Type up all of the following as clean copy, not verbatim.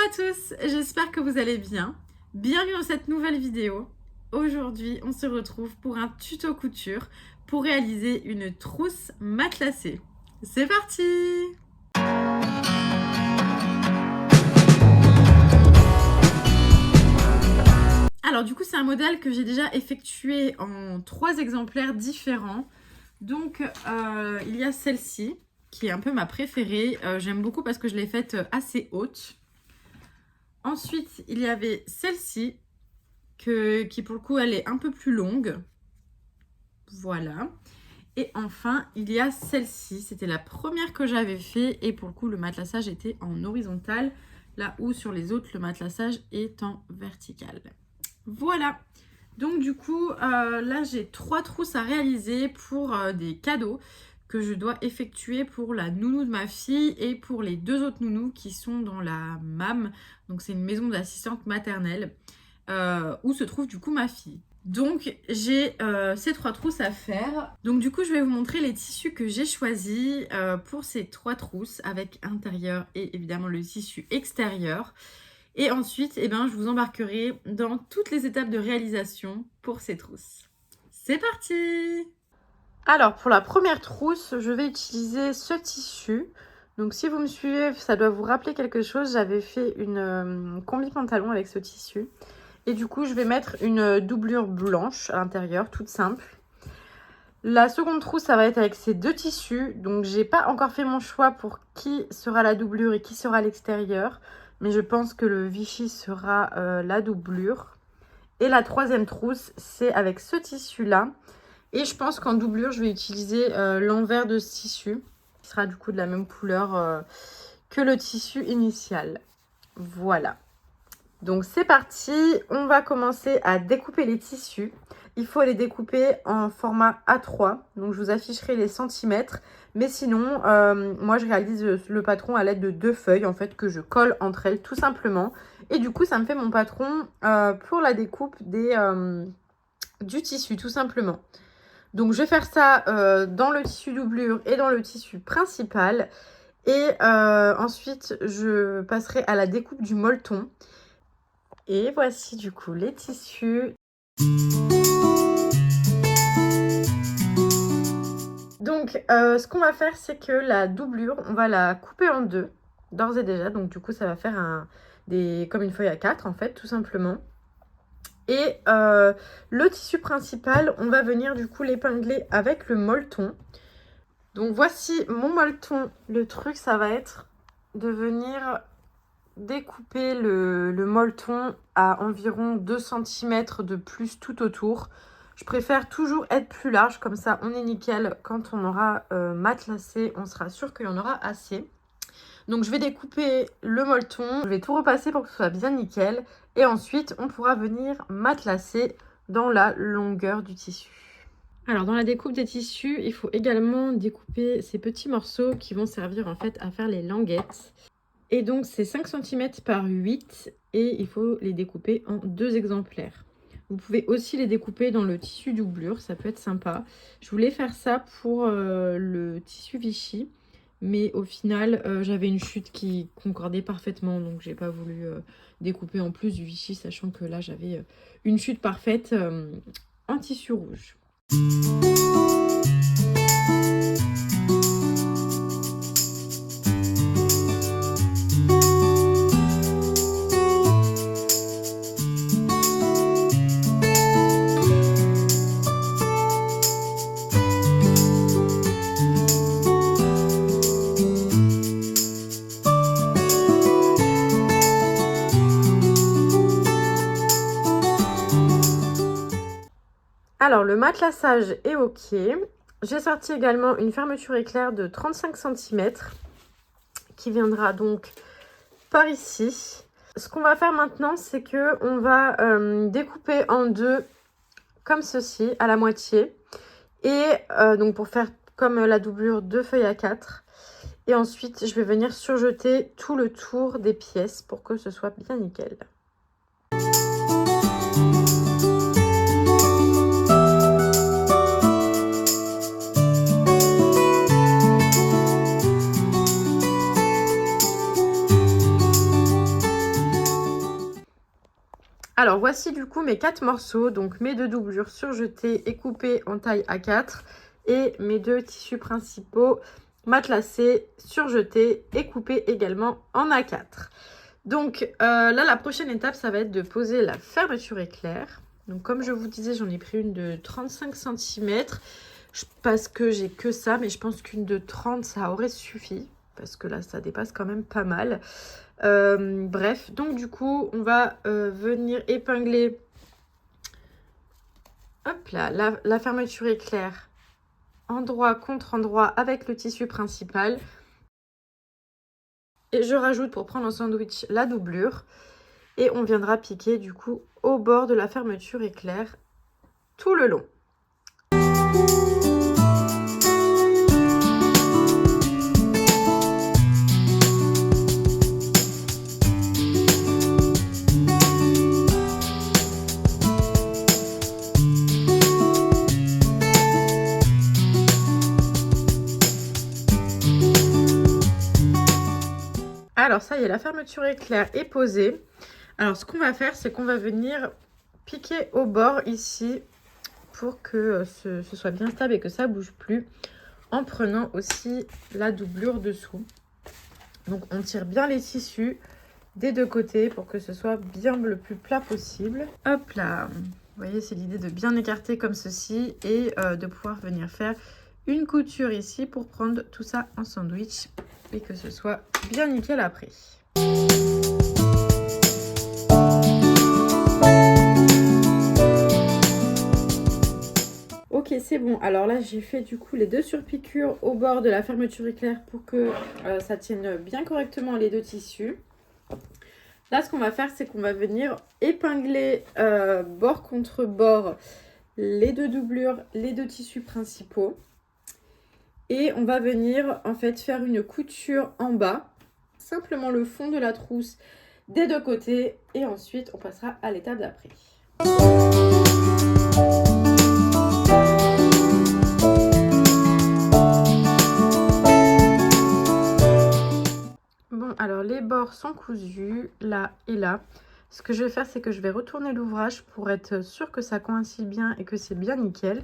à tous, j'espère que vous allez bien. Bienvenue dans cette nouvelle vidéo. Aujourd'hui, on se retrouve pour un tuto couture pour réaliser une trousse matelassée. C'est parti! Alors du coup, c'est un modèle que j'ai déjà effectué en 3 exemplaires différents. Donc, il y a celle-ci, qui est un peu ma préférée. J'aime beaucoup parce que je l'ai faite assez haute. Ensuite, il y avait celle-ci, qui pour le coup, elle est un peu plus longue. Voilà. Et enfin, il y a celle-ci. C'était la première que j'avais fait. Et pour le coup, le matelassage était en horizontal. Là où sur les autres, le matelassage est en vertical. Voilà. Donc du coup, là, j'ai 3 trousses à réaliser pour des cadeaux que je dois effectuer pour la nounou de ma fille et pour les 2 autres nounous qui sont dans la MAM. Donc c'est une maison d'assistante maternelle où se trouve du coup ma fille. Donc j'ai ces 3 trousses à faire. Donc du coup je vais vous montrer les tissus que j'ai choisis pour ces 3 trousses avec intérieur et évidemment le tissu extérieur. Et ensuite, eh ben, je vous embarquerai dans toutes les étapes de réalisation pour ces trousses. C'est parti! Alors, pour la première trousse, je vais utiliser ce tissu. Donc, si vous me suivez, ça doit vous rappeler quelque chose. J'avais fait une combi-pantalon avec ce tissu. Et du coup, je vais mettre une doublure blanche à l'intérieur, toute simple. La seconde trousse, ça va être avec ces 2 tissus. Donc, j'ai pas encore fait mon choix pour qui sera la doublure et qui sera l'extérieur. Mais je pense que le Vichy sera la doublure. Et la troisième trousse, c'est avec ce tissu-là. Et je pense qu'en doublure, je vais utiliser l'envers de ce tissu, qui sera du coup de la même couleur que le tissu initial. Voilà. Donc c'est parti, on va commencer à découper les tissus. Il faut les découper en format A3, donc je vous afficherai les centimètres. Mais sinon, moi je réalise le patron à l'aide de 2 feuilles en fait que je colle entre elles tout simplement. Et du coup ça me fait mon patron pour la découpe du tissu tout simplement. Donc je vais faire ça dans le tissu doublure et dans le tissu principal. Et ensuite je passerai à la découpe du molleton. Et voici du coup les tissus. Donc ce qu'on va faire, c'est que la doublure, on va la couper en 2 d'ores et déjà. Donc du coup ça va faire comme une feuille A4 en fait tout simplement. Et le tissu principal, on va venir du coup l'épingler avec le molleton. Donc voici mon molleton. Le truc, ça va être de venir découper le molleton à environ 2 cm de plus tout autour. Je préfère toujours être plus large, comme ça on est nickel. Quand on aura matelassé, on sera sûr qu'il y en aura assez. Donc je vais découper le molleton, je vais tout repasser pour que ce soit bien nickel. Et ensuite, on pourra venir matelasser dans la longueur du tissu. Alors dans la découpe des tissus, il faut également découper ces petits morceaux qui vont servir en fait à faire les languettes. Et donc c'est 5 cm par 8 et il faut les découper en 2 exemplaires. Vous pouvez aussi les découper dans le tissu doublure, ça peut être sympa. Je voulais faire ça pour le tissu Vichy, mais au final j'avais une chute qui concordait parfaitement, donc j'ai pas voulu découper en plus du Vichy, sachant que là j'avais une chute parfaite en tissu rouge. Alors, le matelassage est OK. J'ai sorti également une fermeture éclair de 35 cm qui viendra donc par ici. Ce qu'on va faire maintenant, c'est que on va découper en 2 comme ceci, à la moitié. Et donc pour faire comme la doublure 2 feuilles à 4. Et ensuite, je vais venir surjeter tout le tour des pièces pour que ce soit bien nickel. Alors voici du coup mes 4 morceaux, donc mes 2 doublures surjetées et coupées en taille A4 et mes 2 tissus principaux matelassés, surjetés et coupés également en A4. Donc là la prochaine étape ça va être de poser la fermeture éclair. Donc comme je vous disais j'en ai pris une de 35 cm parce que j'ai que ça, mais je pense qu'une de 30 ça aurait suffi parce que là ça dépasse quand même pas mal. Bref, donc du coup on va venir épingler hop là, la fermeture éclair endroit contre endroit avec le tissu principal et je rajoute pour prendre en sandwich la doublure et on viendra piquer du coup au bord de la fermeture éclair tout le long. Alors ça y est, la fermeture éclair est posée. Alors ce qu'on va faire, c'est qu'on va venir piquer au bord ici pour que ce soit bien stable et que ça bouge plus, en prenant aussi la doublure dessous. Donc on tire bien les tissus des deux côtés pour que ce soit bien le plus plat possible. Hop là, vous voyez, c'est l'idée de bien écarter comme ceci et de pouvoir venir faire une couture ici pour prendre tout ça en sandwich et que ce soit bien nickel après. Ok, c'est bon. Alors là, j'ai fait du coup les 2 surpiqûres au bord de la fermeture éclair pour que ça tienne bien correctement les 2 tissus. Là, ce qu'on va faire, c'est qu'on va venir épingler bord contre bord les 2 doublures, les 2 tissus principaux. Et on va venir en fait faire une couture en bas, simplement le fond de la trousse des 2 côtés. Et ensuite, on passera à l'étape d'après. Bon, alors les bords sont cousus, là et là. Ce que je vais faire, c'est que je vais retourner l'ouvrage pour être sûr que ça coïncide bien et que c'est bien nickel.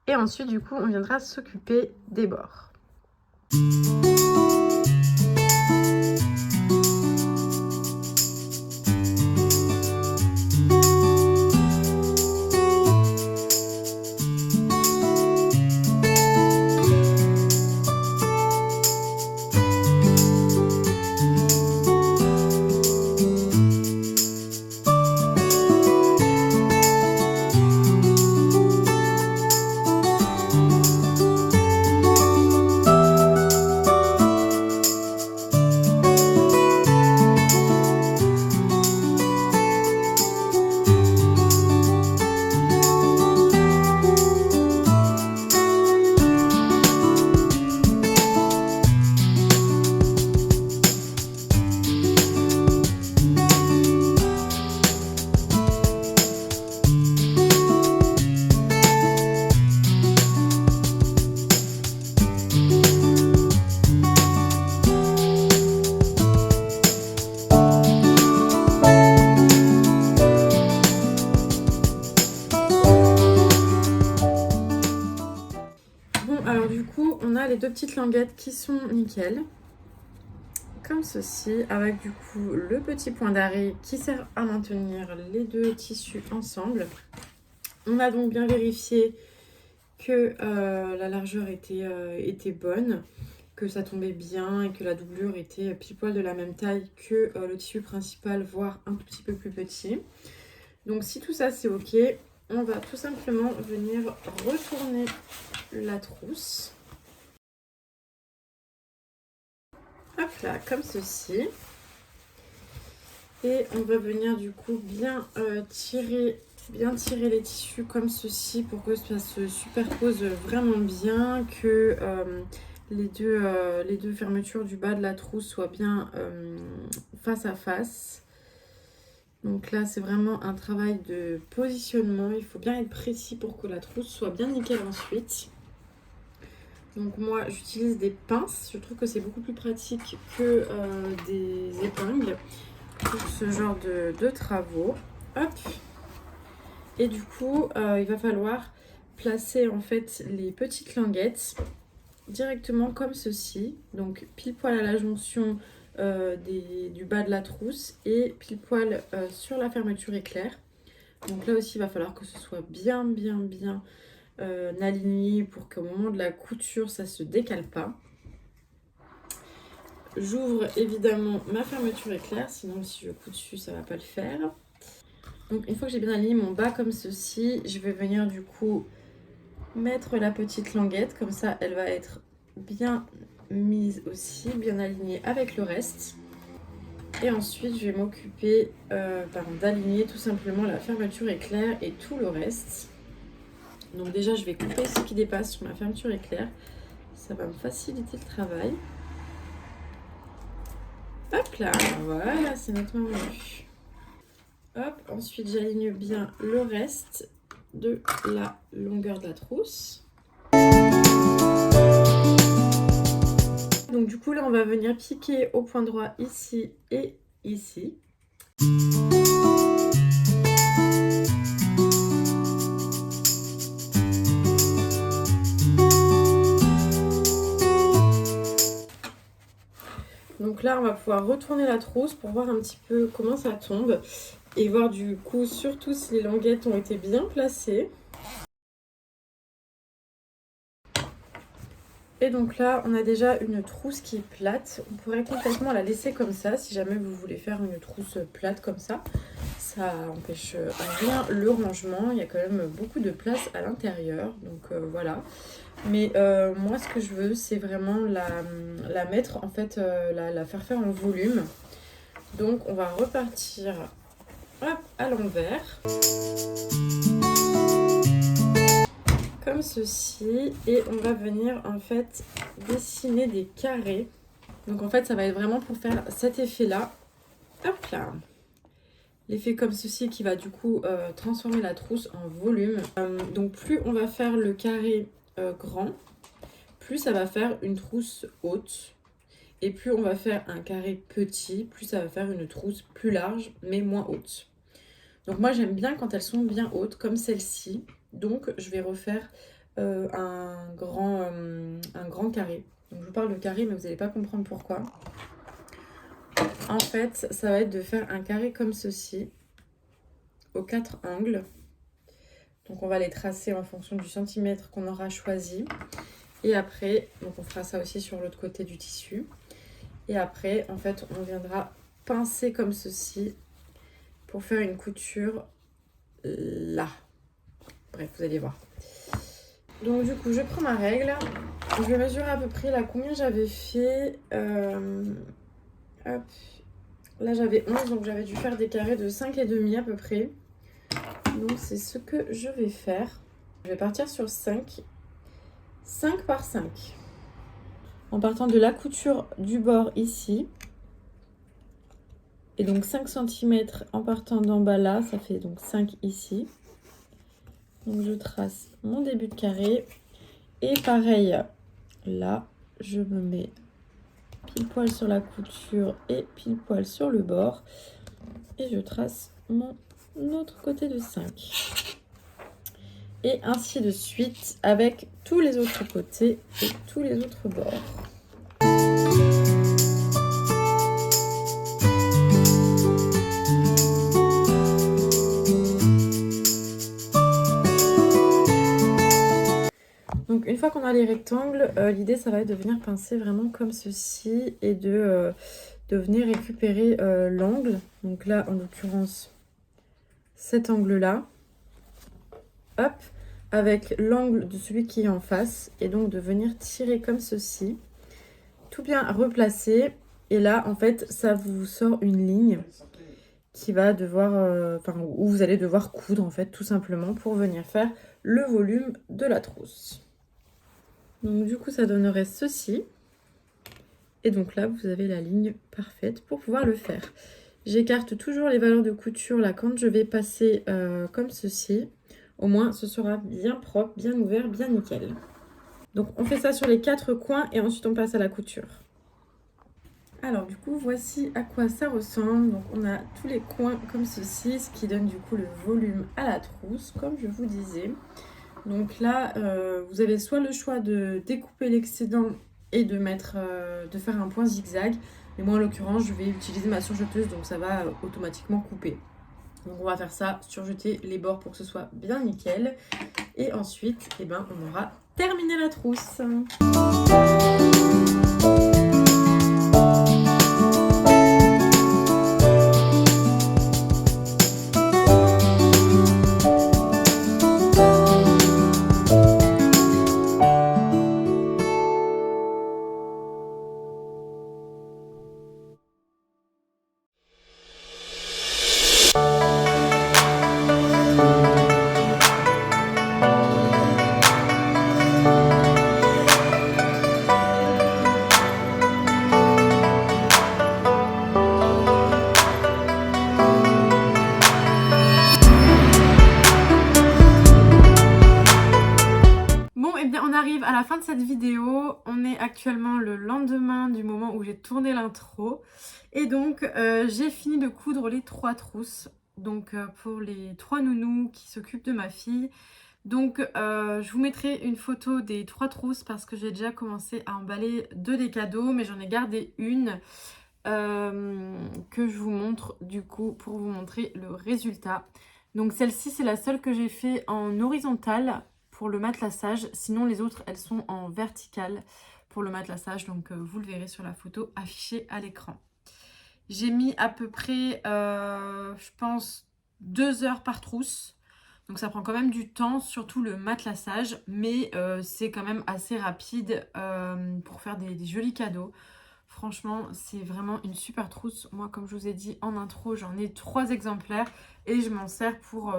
Et ensuite, du coup, on viendra s'occuper des bords. Alors du coup, on a les 2 petites languettes qui sont nickel. Comme ceci, avec du coup le petit point d'arrêt qui sert à maintenir les 2 tissus ensemble. On a donc bien vérifié que la largeur était bonne, que ça tombait bien et que la doublure était pile poil de la même taille que le tissu principal, voire un tout petit peu plus petit. Donc si tout ça c'est ok, on va tout simplement venir retourner la trousse. Hop là, comme ceci. Et on va venir du coup bien tirer les tissus comme ceci pour que ça se superpose vraiment bien, que les deux fermetures du bas de la trousse soient bien face à face. Donc là, c'est vraiment un travail de positionnement. Il faut bien être précis pour que la trousse soit bien nickel ensuite. Donc moi, j'utilise des pinces. Je trouve que c'est beaucoup plus pratique que des épingles pour ce genre de travaux. Hop. Et du coup, il va falloir placer en fait les petites languettes directement comme ceci. Donc pile poil à la jonction du bas de la trousse et pile poil sur la fermeture éclair. Donc là aussi, il va falloir que ce soit bien aligné pour qu'au moment de la couture, ça se décale pas. J'ouvre évidemment ma fermeture éclair, sinon si je couds dessus, ça va pas le faire. Donc une fois que j'ai bien aligné mon bas comme ceci, je vais venir du coup mettre la petite languette. Comme ça, elle va être bien mise aussi, bien alignée avec le reste. Et ensuite, je vais m'occuper d'aligner tout simplement la fermeture éclair et tout le reste. Donc déjà, je vais couper ce qui dépasse sur ma fermeture éclair. Ça va me faciliter le travail. Hop là, voilà, c'est nettement venu. Hop, ensuite j'aligne bien le reste de la longueur de la trousse. Donc du coup là on va venir piquer au point droit ici et ici. Donc là on va pouvoir retourner la trousse pour voir un petit peu comment ça tombe et voir du coup surtout si les languettes ont été bien placées. Et donc là, on a déjà une trousse qui est plate. On pourrait complètement la laisser comme ça, si jamais vous voulez faire une trousse plate comme ça. Ça empêche rien le rangement. Il y a quand même beaucoup de place à l'intérieur. Donc voilà. Mais moi, ce que je veux, c'est vraiment la mettre, en fait, la faire en volume. Donc on va repartir hop, à l'envers. Comme ceci, et on va venir en fait dessiner des carrés. Donc en fait ça va être vraiment pour faire cet effet là. Hop là, l'effet comme ceci qui va du coup transformer la trousse en volume. Donc plus on va faire le carré grand, plus ça va faire une trousse haute, et plus on va faire un carré petit, plus ça va faire une trousse plus large mais moins haute. Donc moi j'aime bien quand elles sont bien hautes comme celle-ci. Donc je vais refaire un grand carré. Donc je vous parle de carré mais vous n'allez pas comprendre pourquoi. En fait ça va être de faire un carré comme ceci, aux 4 angles. Donc on va les tracer en fonction du centimètre qu'on aura choisi. Et après, donc on fera ça aussi sur l'autre côté du tissu. Et après en fait on viendra pincer comme ceci pour faire une couture là. Bref, vous allez voir. Donc du coup, je prends ma règle. Je vais mesurer à peu près là combien j'avais fait. Hop. Là, j'avais 11, donc j'avais dû faire des carrés de 5,5 à peu près. Donc c'est ce que je vais faire. Je vais partir sur 5. 5 par 5. En partant de la couture du bord ici. Et donc 5 cm en partant d'en bas là, ça fait donc 5 ici. Donc je trace mon début de carré. Et pareil, là, je me mets pile poil sur la couture et pile poil sur le bord. Et je trace mon autre côté de 5. Et ainsi de suite avec tous les autres côtés et tous les autres bords. Donc une fois qu'on a les rectangles, l'idée ça va être de venir pincer vraiment comme ceci et de venir récupérer l'angle. Donc là en l'occurrence cet angle là, hop, avec l'angle de celui qui est en face et donc de venir tirer comme ceci, tout bien replacer. Et là en fait ça vous sort une ligne qui va devoir, où vous allez devoir coudre en fait tout simplement pour venir faire le volume de la trousse. Donc du coup ça donnerait ceci. Et donc là vous avez la ligne parfaite pour pouvoir le faire. J'écarte toujours les valeurs de couture là quand je vais passer comme ceci. Au moins ce sera bien propre, bien ouvert, bien nickel. Donc on fait ça sur les 4 coins et ensuite on passe à la couture. Alors du coup, voici à quoi ça ressemble. Donc on a tous les coins comme ceci, ce qui donne du coup le volume à la trousse, comme je vous disais. Donc là, vous avez soit le choix de découper l'excédent et de faire un point zigzag. Mais moi en l'occurrence, je vais utiliser ma surjeteuse, donc ça va automatiquement couper. Donc on va faire ça, surjeter les bords pour que ce soit bien nickel. Et ensuite, eh ben, on aura terminé la trousse. Bon, et bien on arrive à la fin de cette vidéo. On est actuellement le lendemain du moment où j'ai tourné l'intro. Et donc, j'ai fini de coudre les 3 trousses. Donc, pour les 3 nounous qui s'occupent de ma fille. Donc, je vous mettrai une photo des 3 trousses parce que j'ai déjà commencé à emballer 2 des cadeaux. Mais j'en ai gardé une que je vous montre du coup pour vous montrer le résultat. Donc, celle-ci, c'est la seule que j'ai fait en horizontale pour le matelassage. Sinon, les autres, elles sont en verticale pour le matelassage. Donc, vous le verrez sur la photo affichée à l'écran. J'ai mis à peu près, je pense, 2 heures par trousse. Donc, ça prend quand même du temps, surtout le matelassage. Mais c'est quand même assez rapide pour faire des jolis cadeaux. Franchement, c'est vraiment une super trousse. Moi, comme je vous ai dit en intro, j'en ai 3 exemplaires. Et je m'en sers pour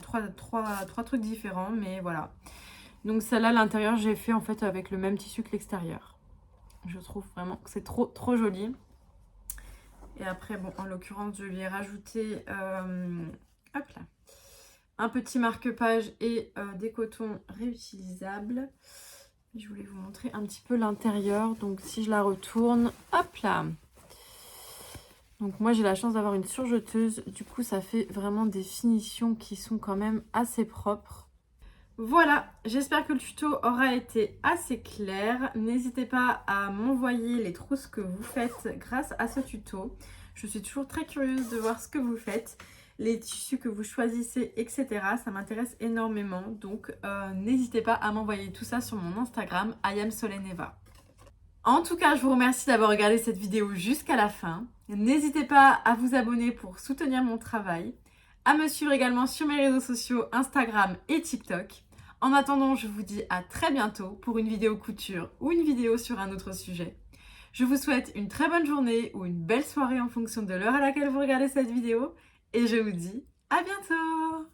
3 trucs différents. Mais voilà. Donc celle-là, l'intérieur, j'ai fait en fait avec le même tissu que l'extérieur. Je trouve vraiment que c'est trop joli. Et après, bon, en l'occurrence, je lui ai rajouté hop là, un petit marque-page et des cotons réutilisables. Je voulais vous montrer un petit peu l'intérieur. Donc si je la retourne, hop là. Donc moi j'ai la chance d'avoir une surjeteuse. Du coup ça fait vraiment des finitions qui sont quand même assez propres. Voilà, j'espère que le tuto aura été assez clair. N'hésitez pas à m'envoyer les trousses que vous faites grâce à ce tuto. Je suis toujours très curieuse de voir ce que vous faites, les tissus que vous choisissez, etc. Ça m'intéresse énormément. Donc n'hésitez pas à m'envoyer tout ça sur mon Instagram, IamSoleneva. En tout cas, je vous remercie d'avoir regardé cette vidéo jusqu'à la fin. N'hésitez pas à vous abonner pour soutenir mon travail, à me suivre également sur mes réseaux sociaux Instagram et TikTok. En attendant, je vous dis à très bientôt pour une vidéo couture ou une vidéo sur un autre sujet. Je vous souhaite une très bonne journée ou une belle soirée en fonction de l'heure à laquelle vous regardez cette vidéo et je vous dis à bientôt!